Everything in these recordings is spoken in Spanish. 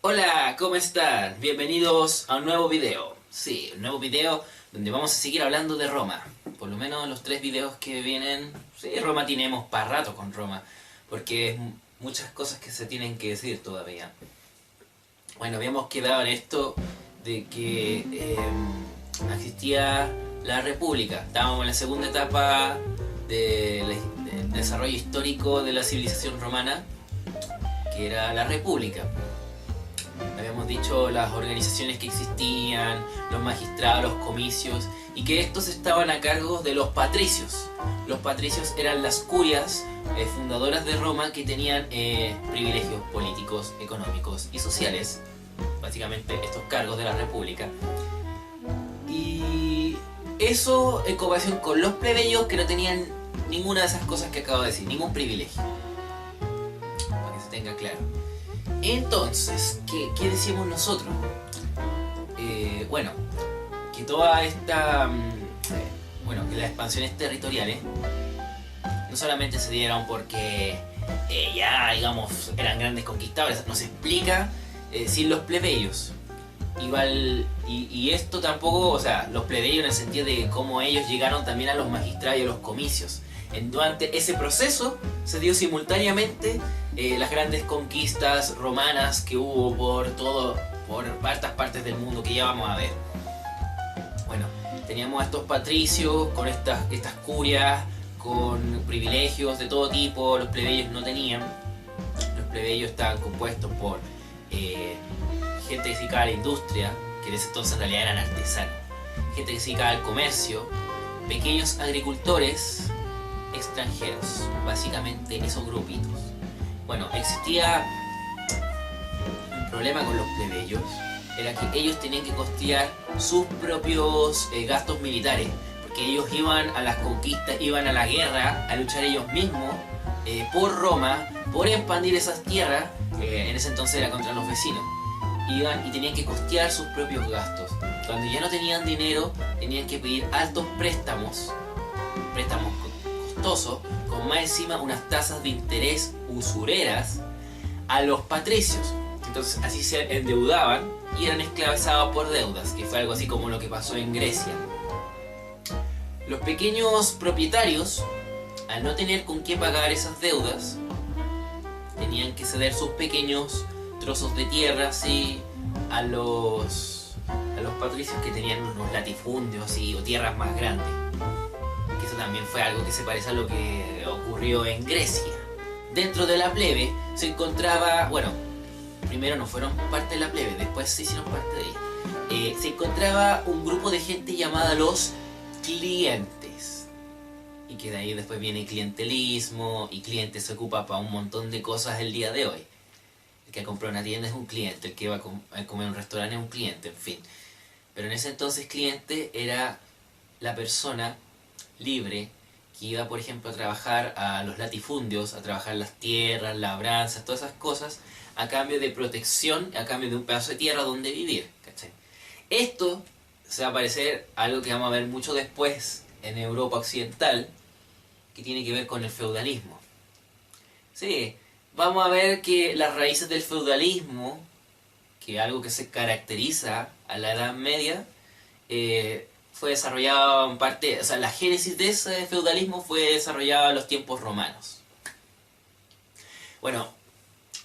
Hola, ¿cómo están? Bienvenidos a un nuevo video. Sí, un nuevo video donde vamos a seguir hablando de Roma. Por lo menos los 3 videos que vienen. Sí, Roma tenemos para rato con Roma. Porque es muchas cosas que se tienen que decir todavía. Bueno, habíamos quedado en esto de que existía la República. Estábamos en la segunda etapa del desarrollo histórico de la civilización romana, que era la República. Habíamos dicho las organizaciones que existían, los magistrados, los comicios, y que estos estaban a cargo de los patricios. Los patricios eran las curias fundadoras de Roma que tenían privilegios políticos, económicos y sociales, básicamente estos cargos de la República. Y eso en comparación con los plebeyos, que no tenían ninguna de esas cosas que acabo de decir, ningún privilegio, para que se tenga claro. Entonces, ¿qué decimos nosotros? Bueno, que toda esta... que las expansiones territoriales no solamente se dieron porque ya, digamos, eran grandes conquistadores, nos explica sin los plebeyos. Igual, y esto tampoco, o sea, los plebeyos en el sentido de cómo ellos llegaron también a los magistrados y a los comicios. Durante ese proceso se dio simultáneamente las grandes conquistas romanas que hubo por hartas partes del mundo que ya vamos a ver. Bueno, teníamos a estos patricios con estas curias, con privilegios de todo tipo. Los plebeyos no tenían. Los plebeyos estaban compuestos por gente que se dedicaba a la industria, que en ese entonces en realidad eran artesanos, gente que se dedicaba al comercio, pequeños agricultores, extranjeros, básicamente esos grupitos. Bueno, existía un problema con los plebeyos, era que ellos tenían que costear sus propios gastos militares, porque ellos iban a las conquistas, iban a la guerra, a luchar ellos mismos por Roma, por expandir esas tierras, en ese entonces era contra los vecinos. Iban y tenían que costear sus propios gastos. Cuando ya no tenían dinero, tenían que pedir altos préstamos costosos, con más encima unas tasas de interés usureras a los patricios. Entonces así se endeudaban y eran esclavizados por deudas, que fue algo así como lo que pasó en Grecia. Los pequeños propietarios, al no tener con qué pagar esas deudas, tenían que ceder sus pequeños trozos de tierra así a los patricios que tenían unos latifundios así, o tierras más grandes. Que eso también fue algo que se parece a lo que ocurrió en Grecia. Dentro de la plebe se encontraba, bueno, primero no fueron parte de la plebe, después se hicieron parte de ella. Se encontraba un grupo de gente llamada los clientes. Y que de ahí después viene el clientelismo, y cliente se ocupa para un montón de cosas el día de hoy. El que compra una tienda es un cliente, el que va a comer en un restaurante es un cliente, en fin. Pero en ese entonces cliente era la persona libre que iba, por ejemplo, a trabajar a los latifundios, a trabajar las tierras, labranzas, todas esas cosas, a cambio de protección, a cambio de un pedazo de tierra donde vivir, ¿cachai? Esto se va a parecer a algo que vamos a ver mucho después en Europa Occidental, que tiene que ver con el feudalismo. Sí, vamos a ver que las raíces del feudalismo, que es algo que se caracteriza a la Edad Media, fue desarrollado en parte, o sea, la génesis de ese feudalismo fue desarrollada en los tiempos romanos. Bueno,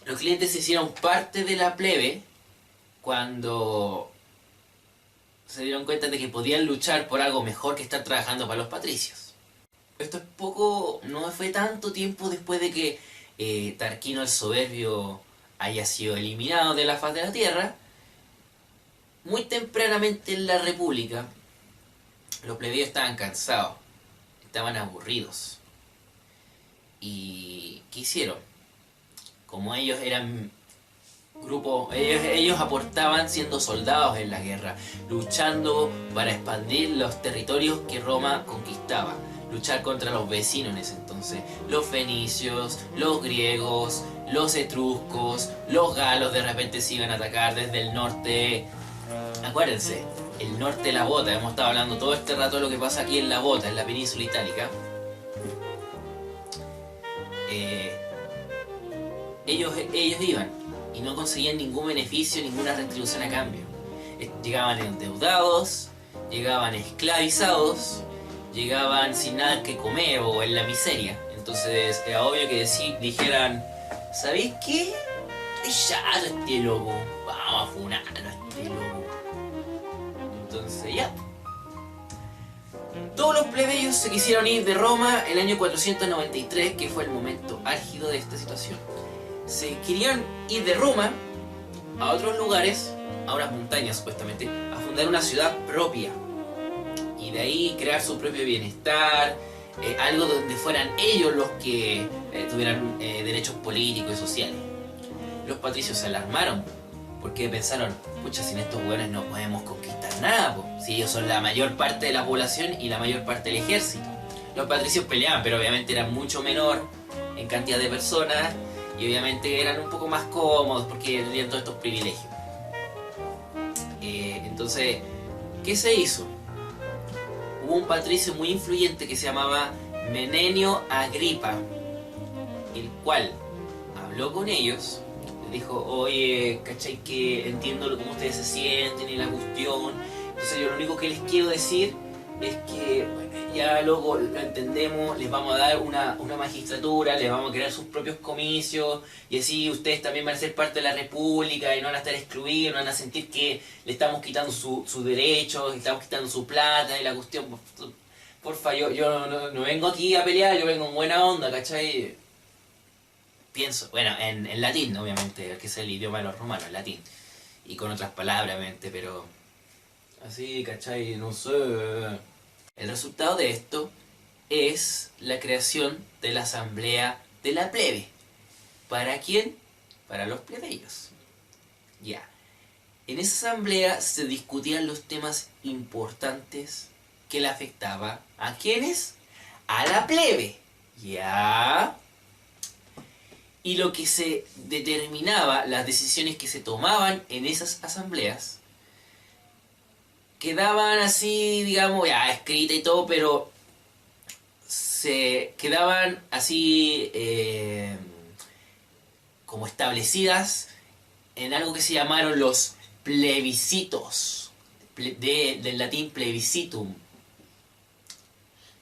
los clientes se hicieron parte de la plebe cuando se dieron cuenta de que podían luchar por algo mejor que estar trabajando para los patricios. Esto es poco, no fue tanto tiempo después de que Tarquino el Soberbio haya sido eliminado de la faz de la tierra. Muy tempranamente en la República, los plebeyos estaban cansados, estaban aburridos. ¿Y qué hicieron? Como ellos eran grupo, ellos aportaban siendo soldados en la guerra, luchando para expandir los territorios que Roma conquistaba, luchar contra los vecinos en ese entonces, los fenicios, los griegos, los etruscos, los galos de repente se iban a atacar desde el norte. Acuérdense, el norte de la bota, hemos estado hablando todo este rato de lo que pasa aquí en la bota, en la península itálica. Ellos iban y no conseguían ningún beneficio, ninguna retribución a cambio. Llegaban endeudados, llegaban esclavizados, llegaban sin nada que comer o en la miseria. Entonces era obvio que dijeran, ¿sabéis qué? Ya a este loco, vamos a funar a este loco. Entonces ya. Todos los plebeyos se quisieron ir de Roma el año 493, que fue el momento álgido de esta situación. Se querían ir de Roma a otros lugares, a unas montañas supuestamente, a fundar una ciudad propia. Y de ahí crear su propio bienestar, algo donde fueran ellos los que tuvieran derechos políticos y sociales. Los patricios se alarmaron, porque pensaron, pucha, sin estos hueones no podemos conquistar nada, po. Si ellos son la mayor parte de la población y la mayor parte del ejército. Los patricios peleaban, pero obviamente eran mucho menor en cantidad de personas, y obviamente eran un poco más cómodos porque tenían todos estos privilegios. Entonces, ¿qué se hizo? Hubo un patricio muy influyente que se llamaba Menenio Agripa, el cual habló con ellos, les dijo, oye, ¿cachai? Que entiendo cómo ustedes se sienten y la cuestión. Entonces yo lo único que les quiero decir es que bueno, ya luego lo entendemos, les vamos a dar una magistratura, les vamos a crear sus propios comicios y así ustedes también van a ser parte de la república y no van a estar excluidos, no van a sentir que le estamos quitando sus derechos, le estamos quitando su plata y la cuestión. Porfa, yo no vengo aquí a pelear, yo vengo en buena onda, ¿cachai? Pienso, bueno, en latín obviamente, que es el idioma de los romanos, el latín, y con otras palabras obviamente, pero así, ¿cachai? No sé. El resultado de esto es la creación de la asamblea de la plebe. ¿Para quién? Para los plebeyos. Ya. En esa asamblea se discutían los temas importantes que le afectaba ¿a quiénes? A la plebe. Ya. Y lo que se determinaba, las decisiones que se tomaban en esas asambleas, quedaban así, digamos, ya escritas y todo, pero se quedaban así como establecidas en algo que se llamaron los plebiscitos, del latín plebiscitum,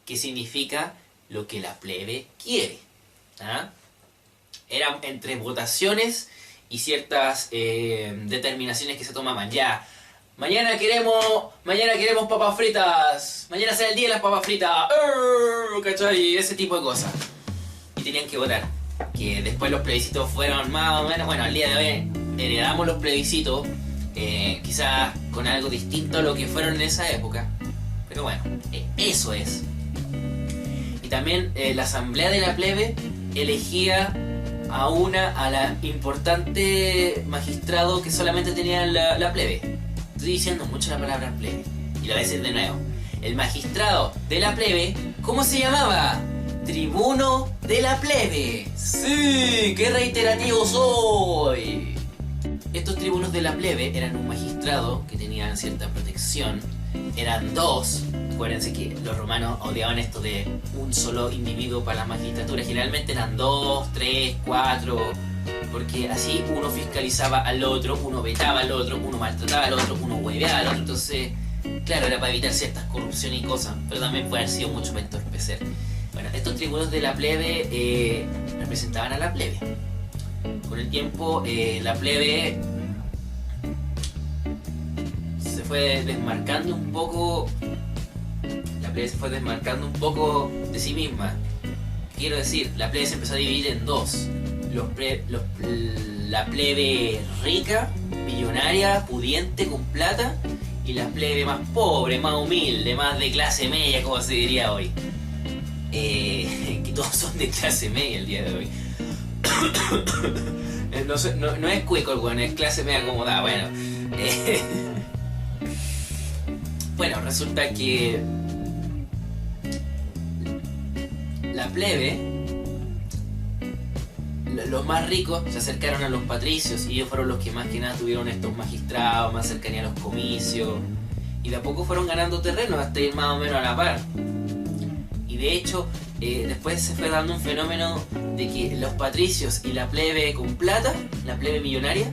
que significa lo que la plebe quiere. ¿Ah? Eran entre votaciones y ciertas determinaciones que se tomaban. Ya, mañana queremos papas fritas, mañana será el día de las papas fritas, ¿cachai? Ese tipo de cosas. Y tenían que votar. Que después los plebiscitos fueron más o menos, bueno, al día de hoy heredamos los plebiscitos, quizás con algo distinto a lo que fueron en esa época. Pero bueno, eso es. Y también la asamblea de la plebe elegía a la importante magistrado que solamente tenía la plebe. Estoy diciendo mucho la palabra plebe y la voy a decir de nuevo. El magistrado de la plebe, ¿cómo se llamaba? Tribuno de la plebe. ¡Sí! ¡Qué reiterativo soy! Estos tribunos de la plebe eran un magistrado que tenían cierta protección. Eran dos. Acuérdense que los romanos odiaban esto de un solo individuo para la magistratura. Generalmente eran 2, 3, 4, porque así uno fiscalizaba al otro, uno vetaba al otro, uno maltrataba al otro, uno hueveaba al otro. Entonces, claro, era para evitar ciertas corrupciones y cosas, pero también puede haber sido mucho para entorpecer. Bueno, estos tribunos de la plebe representaban a la plebe. Con el tiempo, la plebe se fue desmarcando un poco. La plebe se fue desmarcando un poco de sí misma. Quiero decir, la plebe se empezó a dividir en dos. La plebe rica, millonaria, pudiente, con plata, y la plebe más pobre, más humilde, más de clase media, como se diría hoy. Que todos son de clase media el día de hoy. No es cuico el bueno, es clase media acomodada. Bueno, resulta que la plebe, los más ricos se acercaron a los patricios y ellos fueron los que más que nada tuvieron estos magistrados, más cercanía a los comicios, y de a poco fueron ganando terreno hasta ir más o menos a la par. Y de hecho, después se fue dando un fenómeno de que los patricios y la plebe con plata, la plebe millonaria,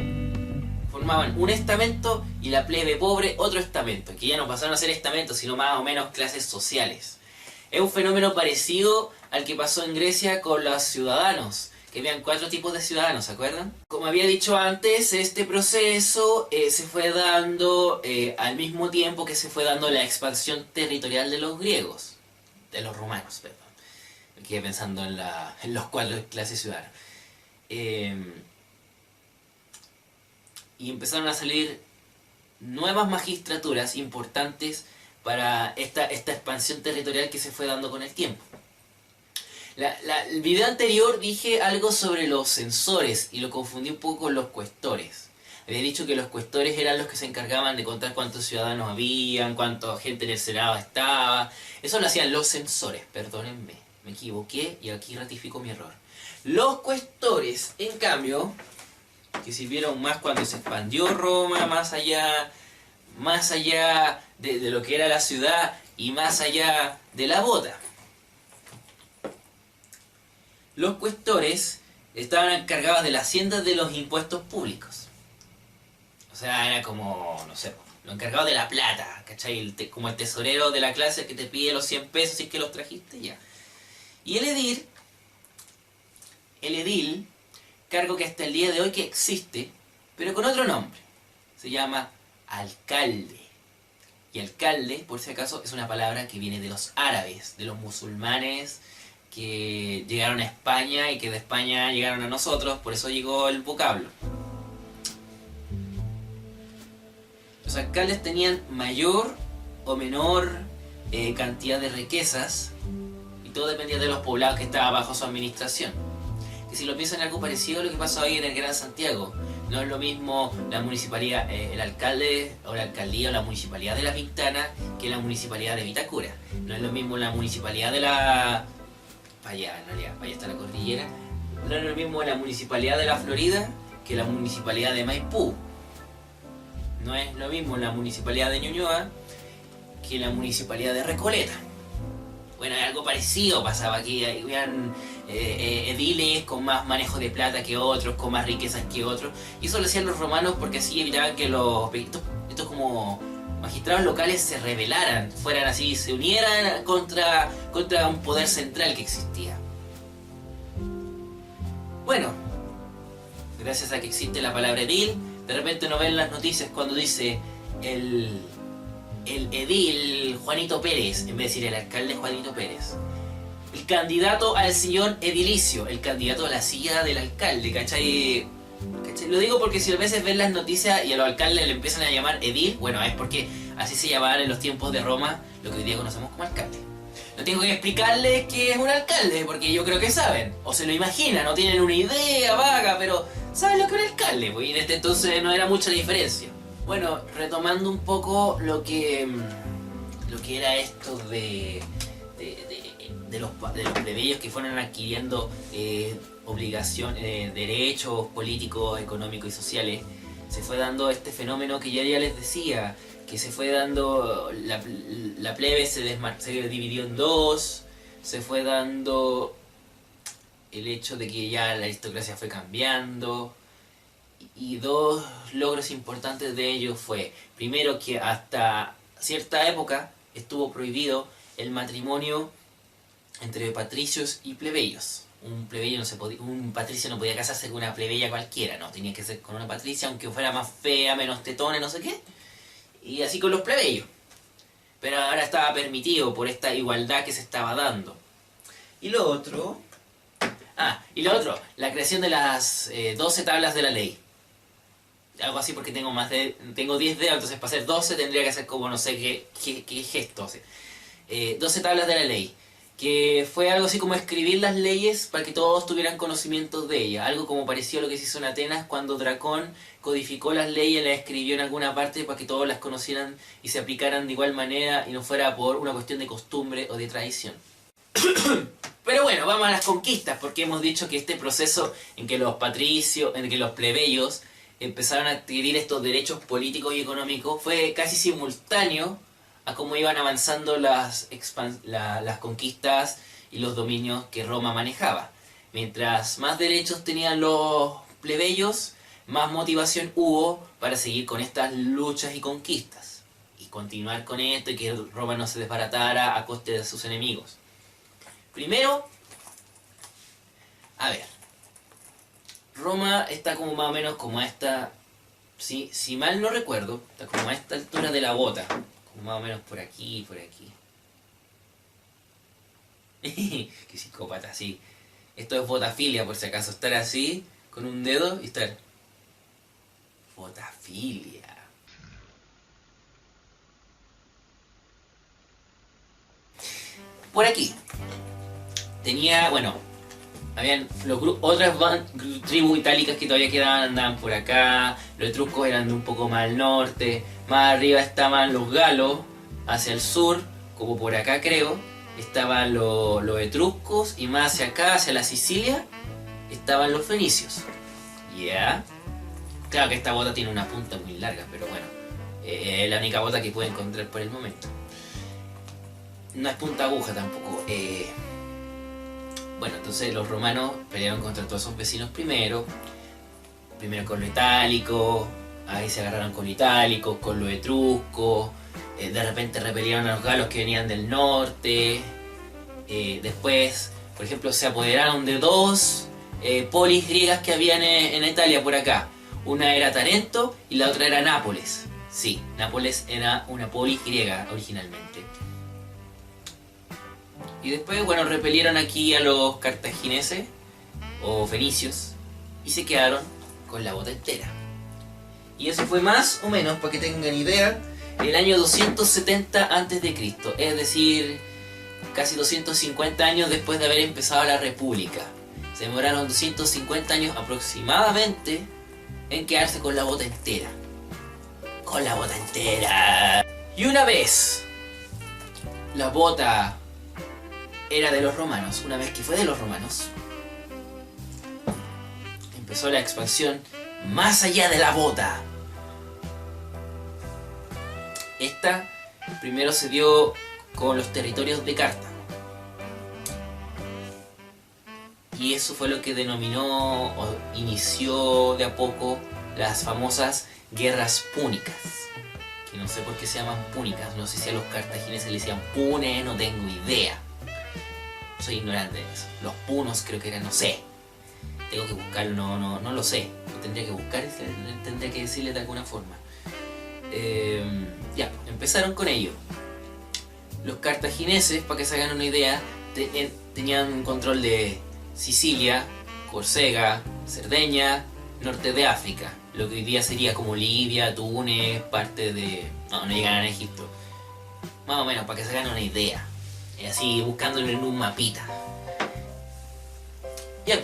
formaban un estamento y la plebe pobre otro estamento, que ya no pasaron a ser estamentos, sino más o menos clases sociales. Es un fenómeno parecido al que pasó en Grecia con los ciudadanos, que habían 4 tipos de ciudadanos, ¿se acuerdan? Como había dicho antes, este proceso se fue dando al mismo tiempo que se fue dando la expansión territorial de los griegos, de los romanos, perdón. Me quedé pensando en los 4 clases ciudadanas. Y empezaron a salir nuevas magistraturas importantes para esta expansión territorial que se fue dando con el tiempo. El video anterior dije algo sobre los censores y lo confundí un poco con los cuestores. Había dicho que los cuestores eran los que se encargaban de contar cuántos ciudadanos habían, cuánta gente en el Senado estaba. Eso lo hacían los censores, perdónenme, me equivoqué y aquí ratifico mi error. Los cuestores, en cambio, que sirvieron más cuando se expandió Roma, más allá de lo que era la ciudad y más allá de la bota. Los cuestores estaban encargados de la hacienda de los impuestos públicos. O sea, era como, no sé, lo encargado de la plata, ¿cachai? Como el tesorero de la clase que te pide los 100 pesos y que los trajiste, ya. Y el edil, cargo que hasta el día de hoy que existe, pero con otro nombre. Se llama alcalde. Y alcalde, por si acaso, es una palabra que viene de los árabes, de los musulmanes que llegaron a España y que de España llegaron a nosotros, por eso llegó el vocablo. Los alcaldes tenían mayor o menor cantidad de riquezas y todo dependía de los poblados que estaban bajo su administración. Que si lo piensan algo parecido a lo que pasó ahí en el Gran Santiago. No es lo mismo la municipalidad, el alcalde o la alcaldía o la municipalidad de La Pintana que la municipalidad de Vitacura. No es lo mismo la municipalidad de la... para allá está la cordillera. No es lo mismo la municipalidad de la Florida que la municipalidad de Maipú. No es lo mismo la municipalidad de Ñuñoa que la municipalidad de Recoleta. Bueno, algo parecido pasaba aquí. Habían ediles con más manejo de plata que otros, con más riquezas que otros. Y eso lo hacían los romanos porque así evitaban que estos como magistrados locales se rebelaran, fueran así, se unieran contra un poder central que existía. Bueno, gracias a que existe la palabra edil, de repente uno ve en las noticias cuando dice el edil Juanito Pérez, en vez de decir el alcalde Juanito Pérez. El candidato al sillón edilicio, el candidato a la silla del alcalde, ¿cachai? Lo digo porque si a veces ven las noticias y a los alcaldes le empiezan a llamar edil, bueno, es porque así se llamaban en los tiempos de Roma lo que hoy día conocemos como alcalde. No tengo que explicarles qué es un alcalde, porque yo creo que saben, o se lo imaginan, no tienen una idea vaga, pero saben lo que es un alcalde, pues, y desde entonces no era mucha la diferencia. Bueno, retomando un poco lo que era esto de los plebeyos que fueron adquiriendo derechos políticos, económicos y sociales, se fue dando este fenómeno que ya les decía, que se fue dando, la plebe se dividió en dos, se fue dando el hecho de que ya la aristocracia fue cambiando, y 2 logros importantes de ellos fue, primero, que hasta cierta época estuvo prohibido el matrimonio entre patricios y plebeyos. Un patricio no podía casarse con una plebeya cualquiera, no, tenía que ser con una patricia, aunque fuera más fea, menos tetona, no sé qué. Y así con los plebeyos. Pero ahora estaba permitido por esta igualdad que se estaba dando. Y lo otro, la creación de las 12 tablas de la ley. Algo así porque tengo 10 dedos, entonces para hacer 12 tendría que hacer como no sé qué gesto. O sea, 12 tablas de la ley. Que fue algo así como escribir las leyes para que todos tuvieran conocimiento de ellas. Algo como pareció a lo que se hizo en Atenas cuando Dracón codificó las leyes, las escribió en alguna parte para que todos las conocieran y se aplicaran de igual manera y no fuera por una cuestión de costumbre o de tradición. Pero bueno, vamos a las conquistas, porque hemos dicho que este proceso en que los patricios, en que los plebeyos empezaron a adquirir estos derechos políticos y económicos fue casi simultáneo a cómo iban avanzando las conquistas y los dominios que Roma manejaba. Mientras más derechos tenían los plebeyos, más motivación hubo para seguir con estas luchas y conquistas. Y continuar con esto y que Roma no se desbaratara a costa de sus enemigos. Primero, a ver, Roma está como más o menos como a esta, si mal no recuerdo, está como a esta altura de la bota. Como más o menos por aquí y por aquí. Qué psicópata, sí. Esto es botafilia, por si acaso. Estar así, con un dedo y estar... Botafilia. Por aquí. Tenía, bueno, habían otras tribus itálicas que todavía quedaban, andaban por acá. Los etruscos eran de un poco más al norte. Más arriba estaban los galos, hacia el sur, como por acá creo. Estaban los etruscos y más hacia acá, hacia la Sicilia, estaban los fenicios. ¿Ya? Claro que esta bota tiene una punta muy larga, pero bueno, es la única bota que puedo encontrar por el momento. No es punta aguja tampoco. Bueno, entonces los romanos pelearon contra todos sus vecinos primero con lo itálico, ahí se agarraron con lo itálico, con lo etrusco, de repente repelieron a los galos que venían del norte, después, por ejemplo, se apoderaron de dos polis griegas que habían en Italia por acá. Una era Tarento y la otra era Nápoles. Sí, Nápoles era una polis griega originalmente. Y después, bueno, repelieron aquí a los cartagineses o fenicios y se quedaron con la bota entera. Y eso fue más o menos, para que tengan idea, el año 270 a.C., es decir, casi 250 años después de haber empezado la República. Se demoraron 250 años aproximadamente en quedarse con la bota entera. Con la bota entera. Y una vez la bota era de los romanos, una vez que fue de los romanos, empezó la expansión más allá de la bota. Esta primero se dio con los territorios de Cartago. Y eso fue lo que denominó o inició de a poco las famosas guerras púnicas. Que no sé por qué se llaman púnicas, no sé si a los cartagineses le decían pune, no tengo idea. Soy ignorante de eso. Los punos creo que eran, no sé. Tengo que buscarlo, no lo sé. Lo tendría que buscar y tendría que decirle de alguna forma. Ya, empezaron con ello. Los cartagineses, para que se hagan una idea, tenían un control de Sicilia, Córcega, Cerdeña, norte de África, lo que hoy día sería como Libia, Túnez, parte de... No llegan a Egipto. Más o menos, para que se hagan una idea. Así, buscándolo en un mapita. Bien,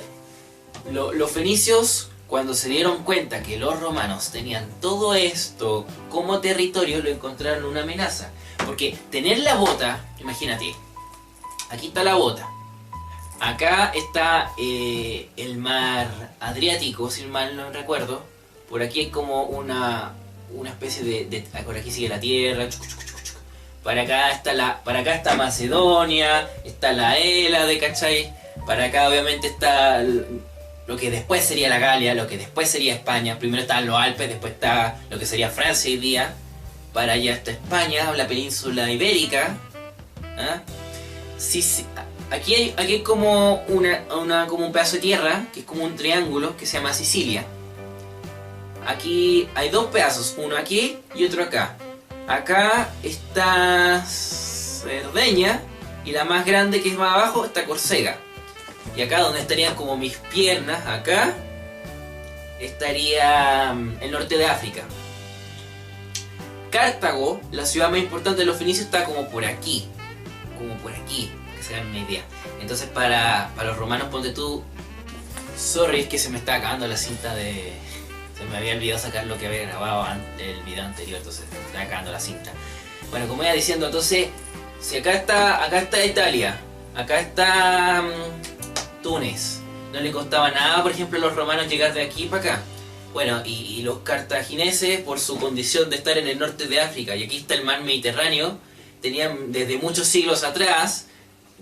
los fenicios, cuando se dieron cuenta que los romanos tenían todo esto como territorio, lo encontraron una amenaza. Porque tener la bota, imagínate, aquí está la bota. Acá está el mar Adriático, si mal no recuerdo. Por aquí hay como una especie de... Por aquí sigue la tierra. Para acá está Macedonia, está la Hélade, ¿cachai? Para acá obviamente está lo que después sería la Galia, lo que después sería España. Primero estaban los Alpes, después está lo que sería Francia hoy día. Para allá está España, la península ibérica. ¿Ah? Sí, aquí hay como como un pedazo de tierra, que es como un triángulo, que se llama Sicilia. Aquí hay dos pedazos, uno aquí y otro acá. Acá está Cerdeña y la más grande, que es más abajo, está Córcega. Y acá donde estarían como mis piernas, acá estaría el norte de África. Cartago, la ciudad más importante de los fenicios, está como por aquí, que se hagan una idea. Entonces para los romanos, ponte tú, sorry, es que se me está acabando la cinta de... Se me había olvidado sacar lo que había grabado del video anterior, entonces se me está acabando la cinta. Bueno, como iba diciendo, entonces, si acá está Italia, acá está Túnez, no le costaba nada, por ejemplo, a los romanos llegar de aquí para acá. Bueno, y los cartagineses, por su condición de estar en el norte de África, y aquí está el mar Mediterráneo, tenían desde muchos siglos atrás,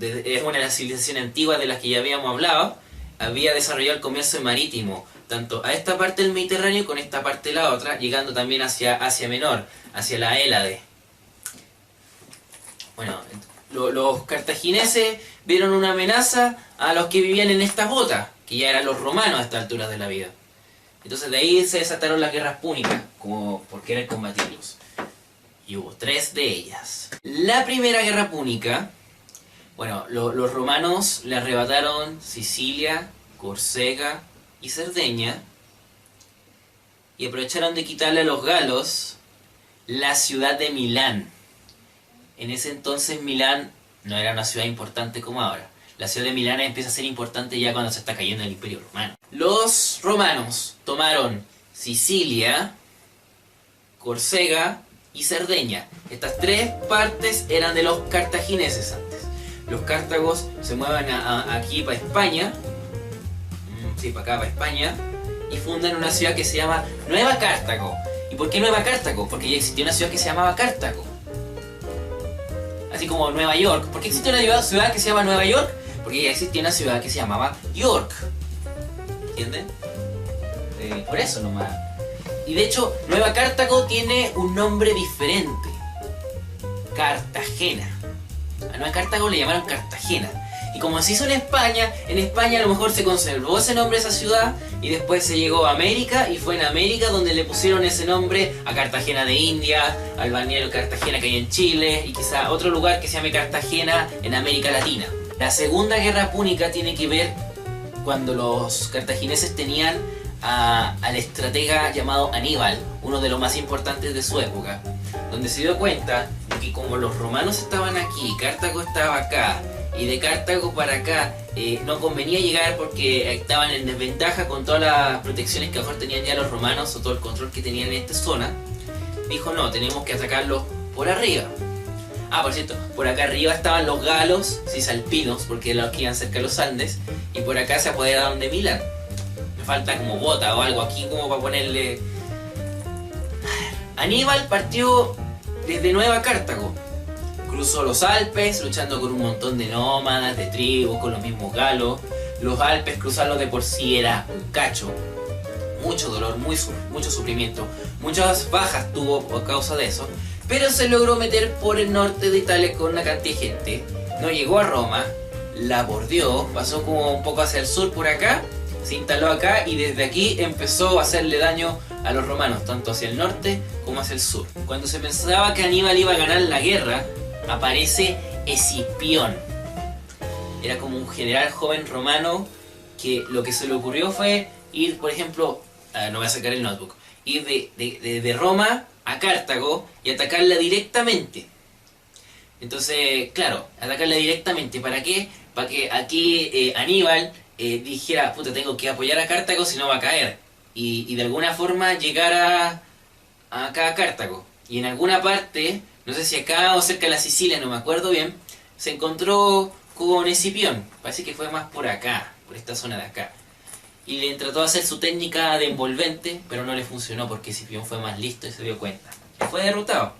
es una de las civilizaciones antiguas de las que ya habíamos hablado, había desarrollado el comercio marítimo, tanto a esta parte del Mediterráneo con esta parte de la otra, llegando también hacia Asia Menor, hacia la Hélade. Bueno, los cartagineses vieron una amenaza a los que vivían en estas botas, que ya eran los romanos a esta altura de la vida. Entonces de ahí se desataron las guerras púnicas, como por querer combatirlos. Y hubo 3 de ellas. La primera guerra púnica, bueno, los romanos le arrebataron Sicilia, Córcega y Cerdeña, y aprovecharon de quitarle a los galos la ciudad de Milán. En ese entonces Milán no era una ciudad importante como ahora. La ciudad de Milán empieza a ser importante ya cuando se está cayendo el Imperio Romano. Los romanos tomaron Sicilia, Córcega y Cerdeña. Estas 3 partes eran de los cartagineses antes. Los cártagos se mueven aquí para España, para acá para España, y fundan una ciudad que se llama Nueva Cartago. ¿Y por qué Nueva Cartago? Porque ya existía una ciudad que se llamaba Cartago. Así como Nueva York. ¿Por qué existe una ciudad que se llama Nueva York? Porque ya existía una ciudad que se llamaba York. ¿Entienden? Por eso nomás. Y de hecho, Nueva Cartago tiene un nombre diferente. Cartagena. A Nueva Cartago le llamaron Cartagena. Y como se hizo en España a lo mejor se conservó ese nombre a esa ciudad y después se llegó a América y fue en América donde le pusieron ese nombre a Cartagena de India, al balneario Cartagena que hay en Chile y quizá otro lugar que se llame Cartagena en América Latina. La Segunda Guerra Púnica tiene que ver cuando los cartagineses tenían al estratega llamado Aníbal, uno de los más importantes de su época, donde se dio cuenta de que como los romanos estaban aquí, Cartago estaba acá, y de Cartago para acá no convenía llegar porque estaban en desventaja con todas las protecciones que a lo mejor tenían ya los romanos o todo el control que tenían en esta zona, dijo no, tenemos que atacarlos por arriba. Ah, por cierto, por acá arriba estaban los galos, cisalpinos, porque eran los que iban cerca de los Andes, y por acá se apoderaron de Milán. Me falta como bota o algo aquí como para ponerle... Aníbal partió desde Nueva Cartago. Cruzó los Alpes, luchando con un montón de nómadas, de tribus, con los mismos galos. Los Alpes, cruzarlos de por sí era un cacho. Mucho dolor, mucho sufrimiento. Muchas bajas tuvo por causa de eso. Pero se logró meter por el norte de Italia con una cantidad de gente. No llegó a Roma, la bordeó, pasó como un poco hacia el sur por acá, se instaló acá y desde aquí empezó a hacerle daño a los romanos, tanto hacia el norte como hacia el sur. Cuando se pensaba que Aníbal iba a ganar la guerra, aparece Escipión. Era como un general joven romano que lo que se le ocurrió fue ir, por ejemplo, no voy a sacar el notebook, ir de Roma a Cartago y atacarla directamente. Entonces, claro, atacarla directamente. ¿Para qué? Para que aquí Aníbal dijera, puta, tengo que apoyar a Cartago si no va a caer. Y de alguna forma llegar acá a Cartago. Y en alguna parte, no sé si acá o cerca de la Sicilia, no me acuerdo bien, se encontró con Escipión. Parece que fue más por acá, por esta zona de acá. Y le trató de hacer su técnica de envolvente, pero no le funcionó porque Escipión fue más listo y se dio cuenta. Y fue derrotado.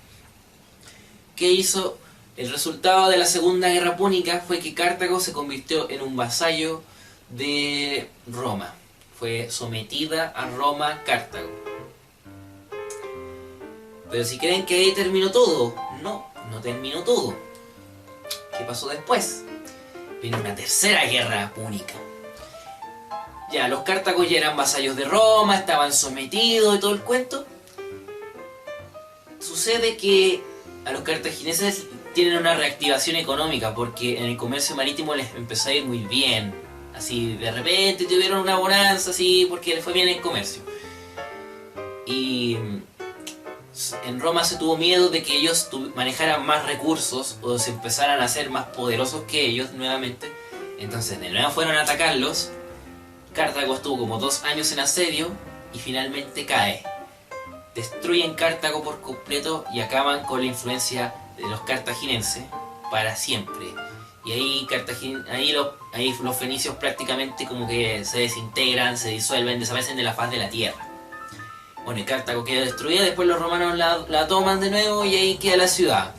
¿Qué hizo? El resultado de la Segunda Guerra Púnica fue que Cartago se convirtió en un vasallo de Roma. Fue sometida a Roma Cartago. Pero si creen que ahí terminó todo, no terminó todo. ¿Qué pasó después? Vino una tercera guerra púnica. Ya, los cartagos ya eran vasallos de Roma, estaban sometidos y todo el cuento. Sucede que a los cartagineses tienen una reactivación económica porque en el comercio marítimo les empezó a ir muy bien. Así, de repente tuvieron una bonanza, así, porque les fue bien el comercio. Y en Roma se tuvo miedo de que ellos manejaran más recursos o se empezaran a ser más poderosos que ellos nuevamente. Entonces de nuevo fueron a atacarlos. Cartago estuvo como 2 años en asedio y finalmente cae. Destruyen Cartago por completo y acaban con la influencia de los cartaginenses para siempre. Y ahí los fenicios prácticamente como que se desintegran, se disuelven, desaparecen de la faz de la tierra. Bueno, y Cartago queda destruida, después los romanos la toman de nuevo y ahí queda la ciudad.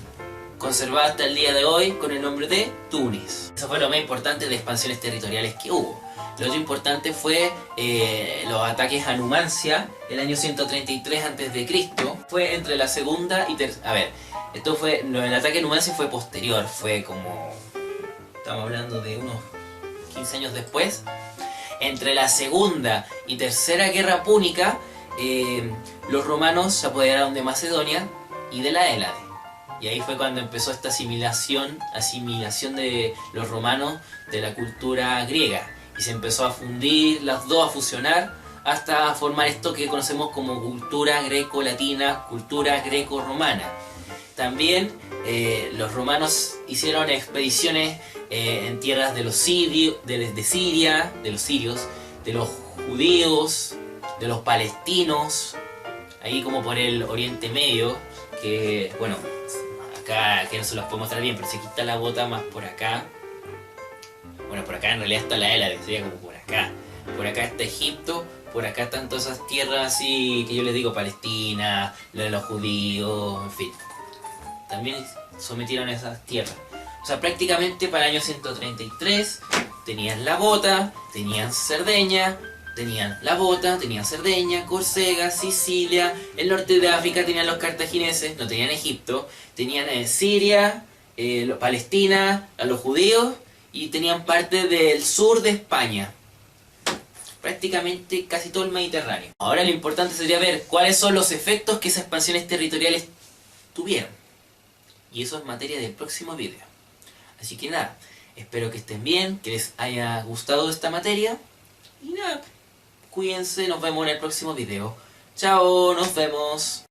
conservada hasta el día de hoy con el nombre de Túnez. Eso fue lo más importante de expansiones territoriales que hubo. Lo otro importante fue los ataques a Numancia, el año 133 a.C. Fue entre la segunda y tercera... A ver, el ataque a Numancia fue posterior, fue como... Estamos hablando de unos 15 años después. Entre la segunda y tercera guerra púnica, los romanos se apoderaron de Macedonia y de la Hélade. Y ahí fue cuando empezó esta asimilación de los romanos de la cultura griega. Y se empezó a fundir las dos, a fusionar, hasta formar esto que conocemos como cultura greco-latina, cultura greco-romana. También los romanos hicieron expediciones en tierras de los sirios, de Siria, de los sirios, de los judíos, de los palestinos, ahí como por el Oriente Medio, que bueno, acá que no se los puedo mostrar bien, pero si aquí está la bota más por acá. Bueno, por acá en realidad está la Hélade, sería como por acá. Por acá está Egipto, por acá están todas esas tierras así que yo les digo, Palestina, lo de los judíos, en fin. También sometieron esas tierras. O sea, prácticamente para el año 133 tenían la bota, tenían Cerdeña, tenían la bota, tenían Cerdeña, Córcega, Sicilia, el norte de África tenían los cartagineses, no tenían Egipto, tenían Siria, Palestina, a los judíos, y tenían parte del sur de España. Prácticamente casi todo el Mediterráneo. Ahora lo importante sería ver cuáles son los efectos que esas expansiones territoriales tuvieron. Y eso es materia del próximo video. Así que nada, espero que estén bien, que les haya gustado esta materia. Y nada, cuídense, nos vemos en el próximo video. Chao, nos vemos.